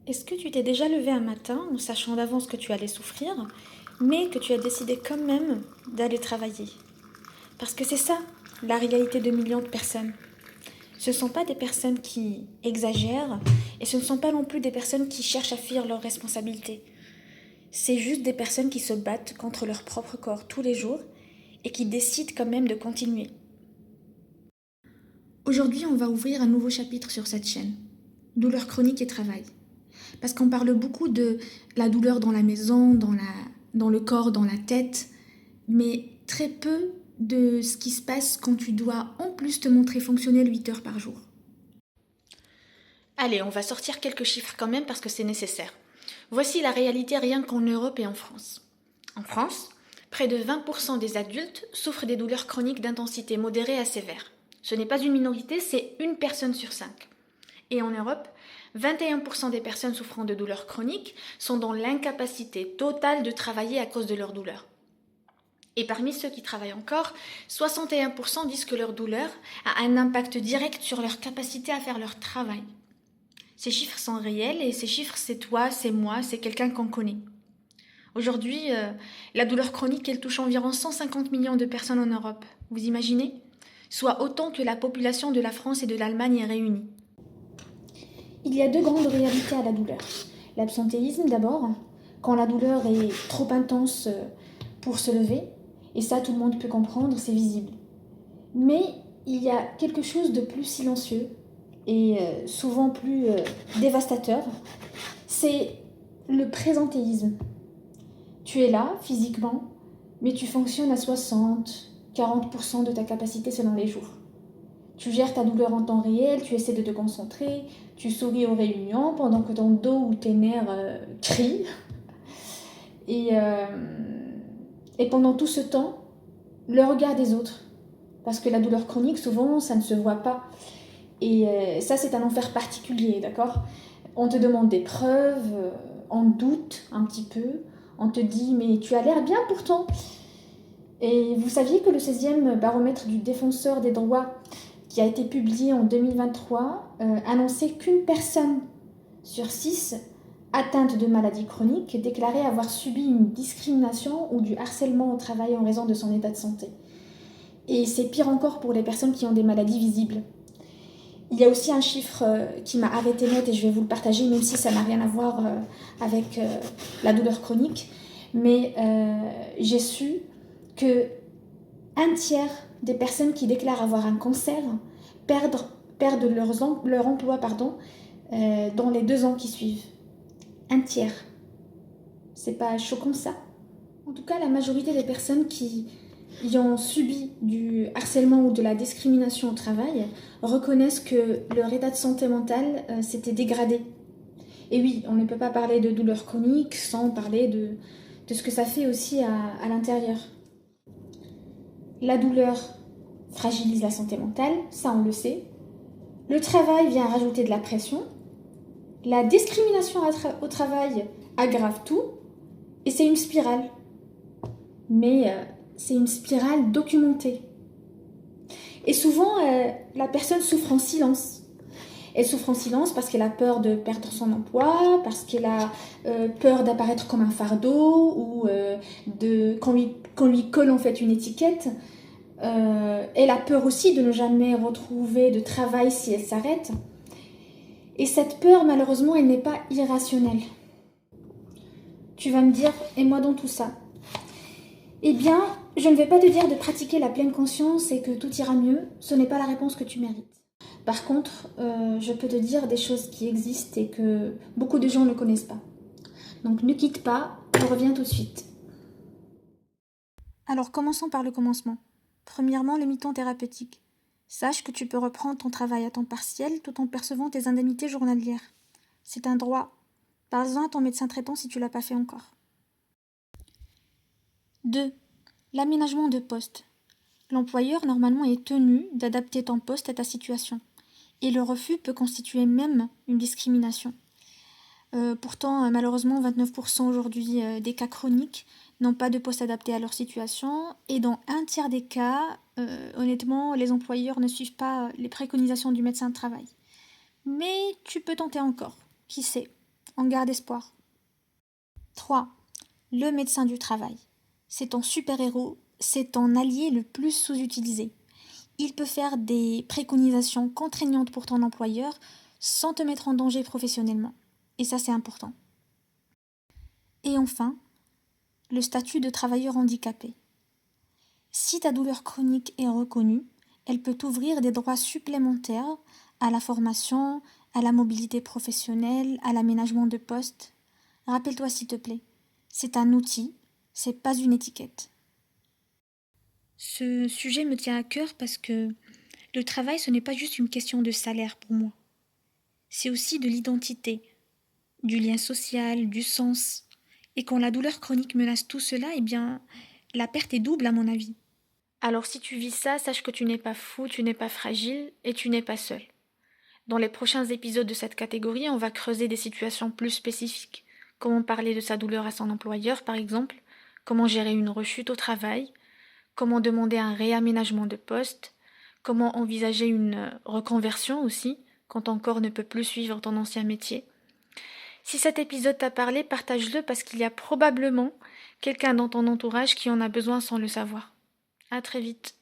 Est-ce que tu t'es déjà levé un matin en sachant d'avance que tu allais souffrir, mais que tu as décidé quand même d'aller travailler? Parce que c'est ça, la réalité de millions de personnes. Ce ne sont pas des personnes qui exagèrent et ce ne sont pas non plus des personnes qui cherchent à fuir leurs responsabilités. C'est juste des personnes qui se battent contre leur propre corps tous les jours et qui décident quand même de continuer. Aujourd'hui, on va ouvrir un nouveau chapitre sur cette chaîne. Douleur chronique et travail. Parce qu'on parle beaucoup de la douleur dans la maison, dans le corps, dans la tête, mais très peu de ce qui se passe quand tu dois en plus te montrer fonctionnel 8 heures par jour. Allez, on va sortir quelques chiffres quand même parce que c'est nécessaire. Voici la réalité rien qu'en Europe et en France. En France, près de 20% des adultes souffrent des douleurs chroniques d'intensité modérée à sévère. Ce n'est pas une minorité, c'est une personne sur 5. Et en Europe, 21% des personnes souffrant de douleurs chroniques sont dans l'incapacité totale de travailler à cause de leur douleur. Et parmi ceux qui travaillent encore, 61% disent que leur douleur a un impact direct sur leur capacité à faire leur travail. Ces chiffres sont réels et ces chiffres, c'est toi, c'est moi, c'est quelqu'un qu'on connaît. Aujourd'hui, la douleur chronique, elle touche environ 150 millions de personnes en Europe. Vous imaginez? Soit autant que la population de la France et de l'Allemagne est réunie. Il y a deux grandes réalités à la douleur. L'absentéisme d'abord, quand la douleur est trop intense pour se lever, et ça tout le monde peut comprendre, c'est visible. Mais il y a quelque chose de plus silencieux et souvent plus dévastateur, c'est le présentéisme. Tu es là physiquement, mais tu fonctionnes à 60-40% de ta capacité selon les jours. Tu gères ta douleur en temps réel, tu essaies de te concentrer, tu souris aux réunions pendant que ton dos ou tes nerfs crient. Et, euh, et pendant tout ce temps, le regard des autres. Parce que la douleur chronique, souvent, ça ne se voit pas. Et ça, c'est un enfer particulier, d'accord? On te demande des preuves, on doute un petit peu, on te dit mais tu as l'air bien pourtant. Et vous saviez que le 16e baromètre du défenseur des droits qui a été publié en 2023 annonçait qu'une personne sur 6 atteinte de maladies chroniques déclarait avoir subi une discrimination ou du harcèlement au travail en raison de son état de santé. Et c'est pire encore pour les personnes qui ont des maladies visibles. Il y a aussi un chiffre qui m'a arrêté net et je vais vous le partager, même si ça n'a rien à voir avec la douleur chronique. Mais j'ai su que un tiers des personnes qui déclarent avoir un cancer perdent leur emploi dans les 2 ans qui suivent. Un tiers. C'est pas choquant ça? En tout cas, la majorité des personnes qui ont subi du harcèlement ou de la discrimination au travail reconnaissent que leur état de santé mentale s'était dégradé. Et oui, on ne peut pas parler de douleur chronique sans parler de ce que ça fait aussi à l'intérieur. La douleur fragilise la santé mentale, ça on le sait. Le travail vient rajouter de la pression. La discrimination au travail aggrave tout. Et c'est une spirale. Mais c'est une spirale documentée. Et souvent, la personne souffre en silence. Elle souffre en silence parce qu'elle a peur de perdre son emploi, parce qu'elle a peur d'apparaître comme un fardeau ou qu'on lui colle en fait une étiquette. Elle a peur aussi de ne jamais retrouver de travail si elle s'arrête. Et cette peur, malheureusement, elle n'est pas irrationnelle. Tu vas me dire, et moi dans tout ça? Eh bien, je ne vais pas te dire de pratiquer la pleine conscience et que tout ira mieux, ce n'est pas la réponse que tu mérites. Par contre, je peux te dire des choses qui existent et que beaucoup de gens ne connaissent pas. Donc ne quitte pas, je reviens tout de suite. Alors commençons par le commencement. Premièrement, le mi-temps thérapeutique. Sache que tu peux reprendre ton travail à temps partiel tout en percevant tes indemnités journalières. C'est un droit. Parle-en à ton médecin traitant si tu ne l'as pas fait encore. 2. L'aménagement de poste. L'employeur normalement est tenu d'adapter ton poste à ta situation. Et le refus peut constituer même une discrimination. Pourtant, malheureusement, 29% aujourd'hui des cas chroniques n'ont pas de poste adapté à leur situation. Et dans un tiers des cas, honnêtement, les employeurs ne suivent pas les préconisations du médecin de travail. Mais tu peux tenter encore, qui sait. on garde espoir. 3. Le médecin du travail. C'est ton super-héros, c'est ton allié le plus sous-utilisé. Il peut faire des préconisations contraignantes pour ton employeur sans te mettre en danger professionnellement. Et ça, c'est important. Et enfin, le statut de travailleur handicapé. Si ta douleur chronique est reconnue, elle peut t'ouvrir des droits supplémentaires à la formation, à la mobilité professionnelle, à l'aménagement de poste. Rappelle-toi s'il te plaît, c'est un outil, c'est pas une étiquette. Ce sujet me tient à cœur parce que le travail, ce n'est pas juste une question de salaire pour moi. C'est aussi de l'identité, du lien social, du sens. Et quand la douleur chronique menace tout cela, eh bien, la perte est double à mon avis. Alors si tu vis ça, sache que tu n'es pas fou, tu n'es pas fragile et tu n'es pas seul. Dans les prochains épisodes de cette catégorie, on va creuser des situations plus spécifiques. Comment parler de sa douleur à son employeur, par exemple, comment gérer une rechute au travail, comment demander un réaménagement de poste, comment envisager une reconversion aussi, quand ton corps ne peut plus suivre ton ancien métier. Si cet épisode t'a parlé, partage-le parce qu'il y a probablement quelqu'un dans ton entourage qui en a besoin sans le savoir. À très vite.